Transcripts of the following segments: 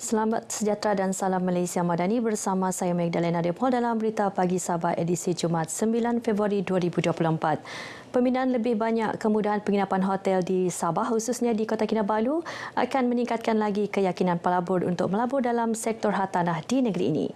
Selamat sejahtera dan salam Malaysia Madani bersama saya Magdalena Depol dalam Berita Pagi Sabah edisi Jumaat 9 Februari 2024. Pembinaan lebih banyak kemudahan penginapan hotel di Sabah khususnya di Kota Kinabalu akan meningkatkan lagi keyakinan pelabur untuk melabur dalam sektor hartanah di negeri ini.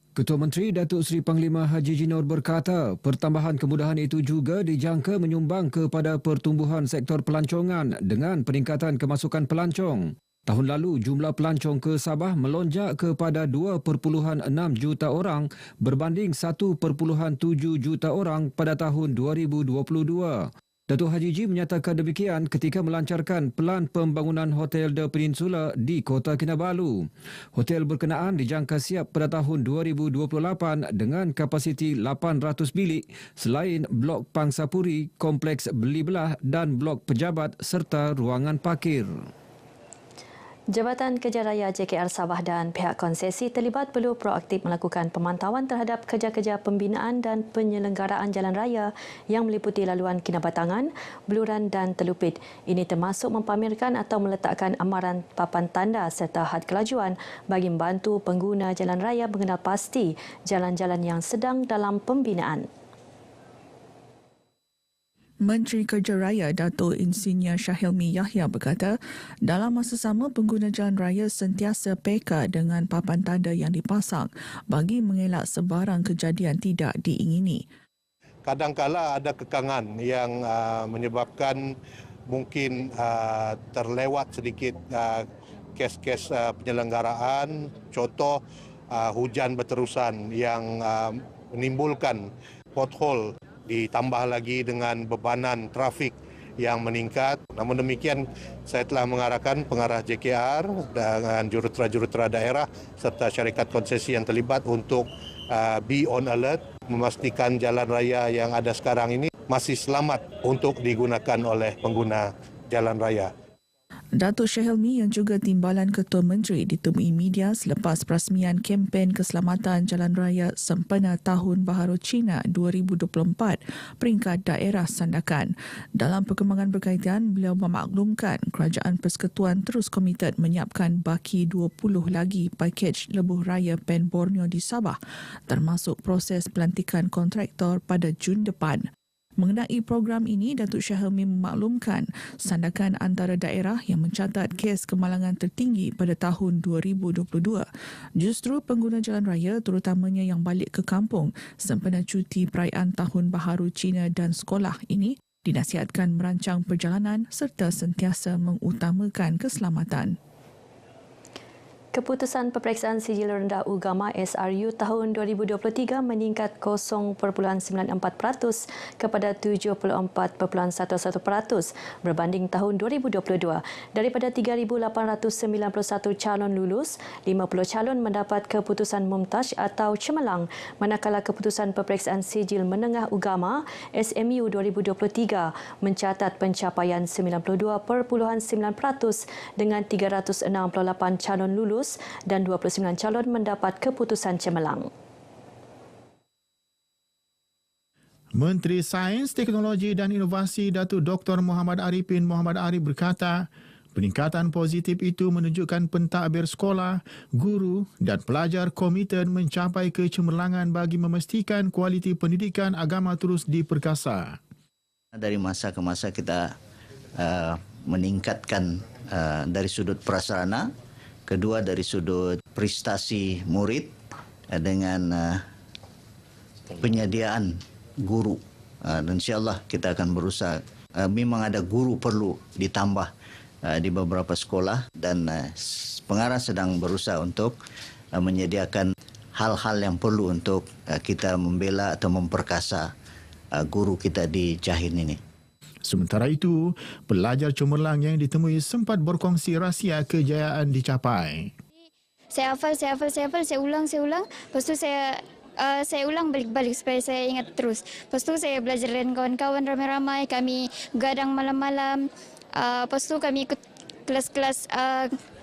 Ketua Menteri Datuk Seri Panglima Haji Jinor berkata, pertambahan kemudahan itu juga dijangka menyumbang kepada pertumbuhan sektor pelancongan dengan peningkatan kemasukan pelancong. Tahun lalu, jumlah pelancong ke Sabah melonjak kepada 2.6 juta orang berbanding 1.7 juta orang pada tahun 2022. Datuk Haji Ji menyatakan demikian ketika melancarkan pelan pembangunan Hotel The Peninsula di Kota Kinabalu. Hotel berkenaan dijangka siap pada tahun 2028 dengan kapasiti 800 bilik selain blok Pangsapuri, kompleks beli belah dan blok pejabat serta ruangan parkir. Jabatan Kerja Raya JKR Sabah dan pihak konsesi terlibat perlu proaktif melakukan pemantauan terhadap kerja-kerja pembinaan dan penyelenggaraan jalan raya yang meliputi laluan kinabatangan, beluran dan telupit. Ini termasuk mempamerkan atau meletakkan amaran papan tanda serta had kelajuan bagi membantu pengguna jalan raya mengenal pasti jalan-jalan yang sedang dalam pembinaan. Menteri Kerja Raya Datuk Insinyur Syahilmi Yahya berkata, dalam masa sama pengguna jalan raya sentiasa peka dengan papan tanda yang dipasang bagi mengelak sebarang kejadian tidak diingini. Kadang-kala ada kekangan yang menyebabkan mungkin terlewat sedikit kes-kes penyelenggaraan, contoh hujan berterusan yang menimbulkan pothole, ditambah lagi dengan bebanan trafik yang meningkat. Namun demikian, saya telah mengarahkan pengarah JKR dengan jurutera-jurutera daerah serta syarikat konsesi yang terlibat untuk be on alert, memastikan jalan raya yang ada sekarang ini masih selamat untuk digunakan oleh pengguna jalan raya. Datuk Syahilmi yang juga Timbalan Ketua Menteri ditemui media selepas perasmian kempen keselamatan jalan raya sempena Tahun Baharu Cina 2024 peringkat daerah Sandakan. Dalam perkembangan berkaitan, beliau memaklumkan Kerajaan Persekutuan terus komited menyiapkan baki 20 lagi pakej lebuh raya PEN Borneo di Sabah termasuk proses pelantikan kontraktor pada Jun depan. Mengenai program ini, Datuk Syahilmi memaklumkan Sandakan antara daerah yang mencatat kes kemalangan tertinggi pada tahun 2022. Justru pengguna jalan raya terutamanya yang balik ke kampung sempena cuti perayaan Tahun Baharu Cina dan sekolah ini dinasihatkan merancang perjalanan serta sentiasa mengutamakan keselamatan. Keputusan Peperiksaan Sijil Rendah Ugama SRU tahun 2023 meningkat 0.94% kepada 74.11% berbanding tahun 2022. Daripada 3,891 calon lulus, 50 calon mendapat keputusan mumtaz atau cemerlang, manakala keputusan Peperiksaan Sijil Menengah Ugama SMU 2023 mencatat pencapaian 92.9% dengan 368 calon lulus dan 29 calon mendapat keputusan cemerlang. Menteri Sains, Teknologi dan Inovasi Datuk Dr. Muhammad Arifin Muhammad Arif berkata, peningkatan positif itu menunjukkan pentadbir sekolah, guru dan pelajar komited mencapai kecemerlangan bagi memastikan kualiti pendidikan agama terus diperkasa. Dari masa ke masa kita meningkatkan dari sudut prasarana, kedua dari sudut prestasi murid dengan penyediaan guru. Dan insyaAllah kita akan berusaha. Memang ada guru perlu ditambah di beberapa sekolah dan pengarah sedang berusaha untuk menyediakan hal-hal yang perlu untuk kita membela atau memperkasa guru kita di Jahin ini. Sementara itu, pelajar cemerlang yang ditemui sempat berkongsi rahsia kejayaan dicapai. Saya hafal, saya ulang. Lepas tu saya ulang balik-balik supaya saya ingat terus. Lepas tu saya belajar dengan kawan-kawan ramai-ramai, kami gadang malam-malam. Lepas tu kami ikut kelas-kelas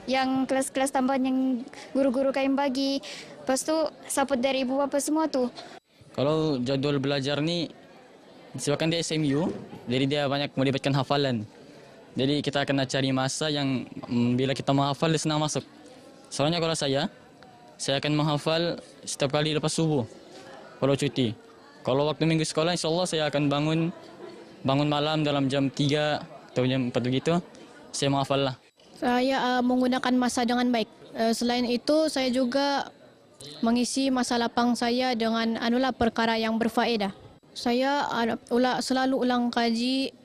yang kelas-kelas tambahan yang guru-guru kami bagi. Lepas tu support dari ibu bapa semua tu. Kalau jadual belajar ni disebabkan dia SMU, jadi dia banyak melibatkan hafalan. Jadi kita kena cari masa yang bila kita menghafal dia senang masuk. Soalnya kalau saya akan menghafal setiap kali lepas subuh kalau cuti. Kalau waktu minggu sekolah insyaAllah saya akan bangun malam dalam jam 3 atau jam 4 begitu. Saya menghafal lah. Saya menggunakan masa dengan baik. Selain itu saya juga mengisi masa lapang saya dengan perkara yang berfaedah. Saya selalu ulang kaji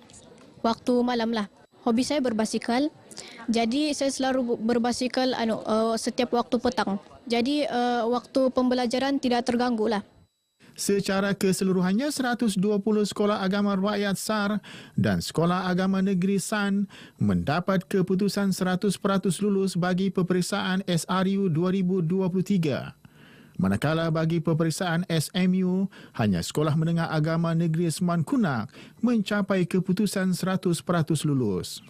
waktu malam lah. Hobi saya berbasikal. Jadi saya selalu berbasikal setiap waktu petang. Jadi waktu pembelajaran tidak terganggu lah. Secara keseluruhannya 120 sekolah agama rakyat SAR dan sekolah agama negeri SAN mendapat keputusan 100% lulus bagi peperiksaan SRU 2023. Manakala bagi peperiksaan SMU, hanya Sekolah Menengah Agama Negeri Seman Kunak mencapai keputusan 100% lulus.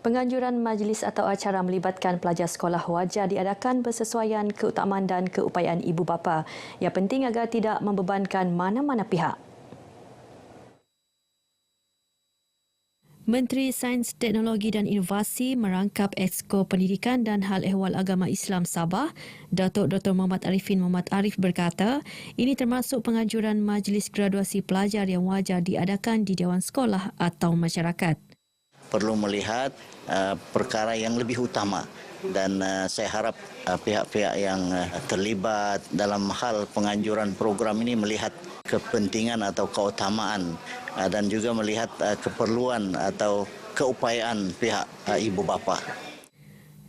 Penganjuran majlis atau acara melibatkan pelajar sekolah wajar diadakan bersesuaian keutamaan dan keupayaan ibu bapa. Yang penting agar tidak membebankan mana-mana pihak. Menteri Sains, Teknologi dan Inovasi merangkap Exco Pendidikan dan Hal Ehwal Agama Islam Sabah, Datuk Dr. Muhammad Arifin Muhammad Arif berkata, ini termasuk penganjuran majlis graduasi pelajar yang wajar diadakan di Dewan Sekolah atau masyarakat. Perlu melihat perkara yang lebih utama dan saya harap pihak-pihak yang terlibat dalam hal penganjuran program ini melihat kepentingan atau keutamaan dan juga melihat keperluan atau keupayaan pihak ibu bapa.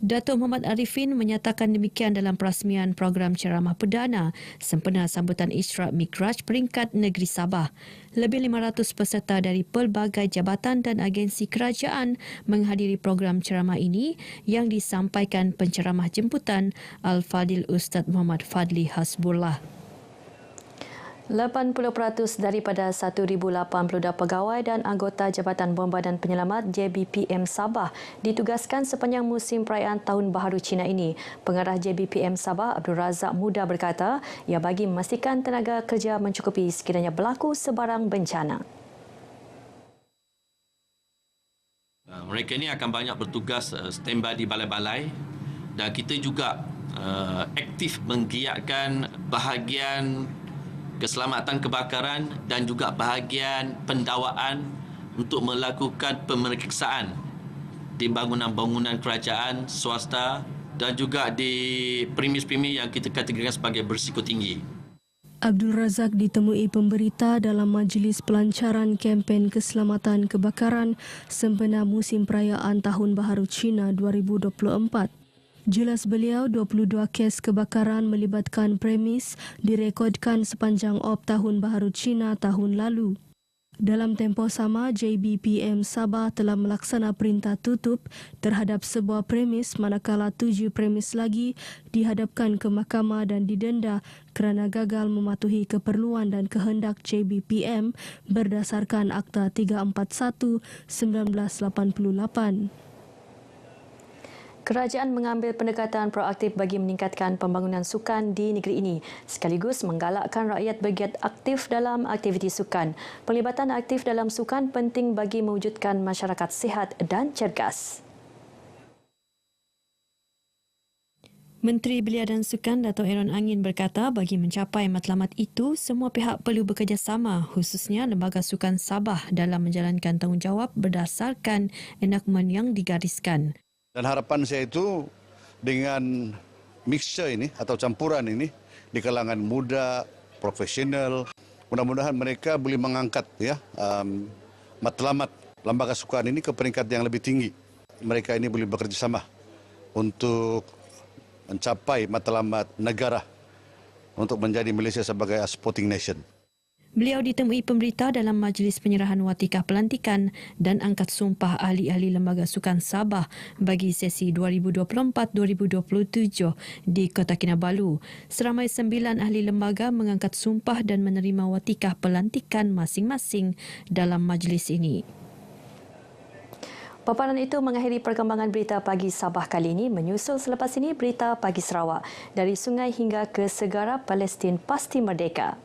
Datuk Muhammad Arifin menyatakan demikian dalam perasmian program ceramah perdana sempena sambutan Ishraq Mikraj peringkat negeri Sabah. Lebih 500 peserta dari pelbagai jabatan dan agensi kerajaan menghadiri program ceramah ini yang disampaikan penceramah jemputan Al-Fadil Ustaz Muhammad Fadli Hasbullah. 80% daripada 1,082 pegawai dan anggota Jabatan Bomba dan Penyelamat JBPM Sabah ditugaskan sepanjang musim perayaan Tahun Baharu Cina ini. Pengarah JBPM Sabah Abdul Razak Muda berkata, ia bagi memastikan tenaga kerja mencukupi sekiranya berlaku sebarang bencana. Mereka ini akan banyak bertugas standby di balai-balai dan kita juga aktif menggiatkan bahagian keselamatan kebakaran dan juga bahagian pendawaan untuk melakukan pemeriksaan di bangunan-bangunan kerajaan, swasta dan juga di premis-premis yang kita kategorikan sebagai berisiko tinggi. Abdul Razak ditemui pemberita dalam majlis pelancaran kempen keselamatan kebakaran sempena musim perayaan Tahun Baharu Cina 2024. Jelas beliau, 22 kes kebakaran melibatkan premis direkodkan sepanjang op Tahun Baharu Cina tahun lalu. Dalam tempoh sama, JBPM Sabah telah melaksana perintah tutup terhadap sebuah premis manakala 7 premis lagi dihadapkan ke mahkamah dan didenda kerana gagal mematuhi keperluan dan kehendak JBPM berdasarkan Akta 341/1988. Kerajaan mengambil pendekatan proaktif bagi meningkatkan pembangunan sukan di negeri ini sekaligus menggalakkan rakyat bergiat aktif dalam aktiviti sukan. Pelibatan aktif dalam sukan penting bagi mewujudkan masyarakat sihat dan cergas. Menteri Belia dan Sukan Dato' Aaron Angin berkata bagi mencapai matlamat itu, semua pihak perlu bekerjasama khususnya Lembaga Sukan Sabah dalam menjalankan tanggungjawab berdasarkan enakmen yang digariskan. Dan harapan saya itu dengan mixture ini atau campuran ini di kalangan muda, profesional, mudah-mudahan mereka boleh mengangkat matlamat lembaga sukan ini ke peringkat yang lebih tinggi. Mereka ini boleh bekerjasama untuk mencapai matlamat negara untuk menjadi Malaysia sebagai a sporting nation. Beliau ditemui pemberita dalam majlis penyerahan watikah pelantikan dan angkat sumpah ahli-ahli Lembaga Sukan Sabah bagi sesi 2024-2027 di Kota Kinabalu. Seramai 9 ahli lembaga mengangkat sumpah dan menerima watikah pelantikan masing-masing dalam majlis ini. Paparan itu mengakhiri perkembangan berita pagi Sabah kali ini. Menyusul selepas ini berita pagi Sarawak. Dari sungai hingga ke segara, Palestin pasti merdeka.